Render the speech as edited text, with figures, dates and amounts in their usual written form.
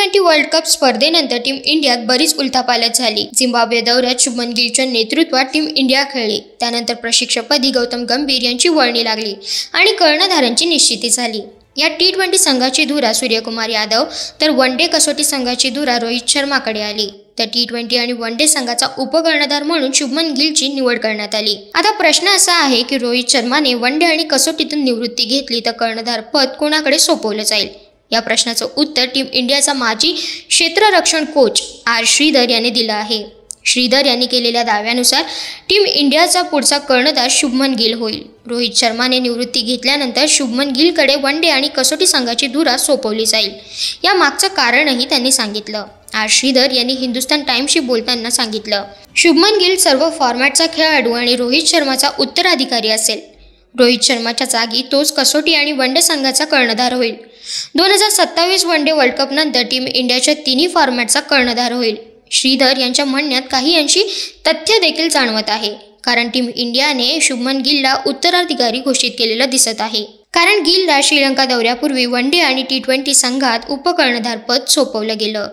T20 world cup स्पर्धेनंतर team इंडियात बरीच उलथापालथ झाली। झिम्बाब्वे दौऱ्यात शुभमन गिलच्या नेतृत्वात टीम इंडिया खेळली। त्यानंतर प्रशिक्षकपदी गौतम गंभीर यांची वर्णी लागली आणि कर्णधारांची निश्चिती झाली। या T20 संघाची धुरा सूर्यकुमार यादव तर वनडे कसोटी संघाची धुरा रोहित शर्माकडे आली। तर T20 आणि वनडे संघाचा उपकर्णधार म्हणून शुभमन गिलची निवड करण्यात आली। आता प्रश्न असा आहे की रोहित शर्माने वनडे आणि कसोटीतून निवृत्ती घेतली तर कर्णधार पद कोणाकडे सोपवलं जाईल? या प्रश्नाचं उत्तर टीम इंडियाचा माजी क्षेत्ररक्षण कोच आर श्रीधर यांनी दिलं आहे। श्रीधर यांनी केलेल्या दाव्यानुसार टीम इंडियाचा पुढचा कर्णधार शुभमन गिल होईल। रोहित शर्माने निवृत्ती घेतल्यानंतर शुभमन गिलकडे वनडे आणि कसोटी संघाची धुरा सोपवली जाईल। या मागचं कारणही त्यांनी सांगितलं। आर श्रीधर यांनी हिंदुस्तान टाइम्सशी बोलताना सांगितलं, शुभमन गिल सर्व फॉर्मॅटचा खेळाडू आणि रोहित शर्माचा उत्तराधिकारी असेल। रोहित शर्माच्या जागी तोच कसोटी आणि वनडे संघाचा कर्णधार होईल। 2027 वनडे वर्ल्ड कप नंतर टीम इंडियाच्या तिन्ही फॉर्मॅटचा कर्णधार होईल। श्रीधर यांच्या म्हणण्यात काही अंशी तथ्य देखील जाणवत आहे, कारण टीम इंडियाने शुभमन गिलला उत्तराधिकारी घोषित केलेलं दिसत आहे। कारण गिलला श्रीलंका दौऱ्यापूर्वी वनडे आणि T20 संघात उपकर्णधारपद सोपवलं गेलं।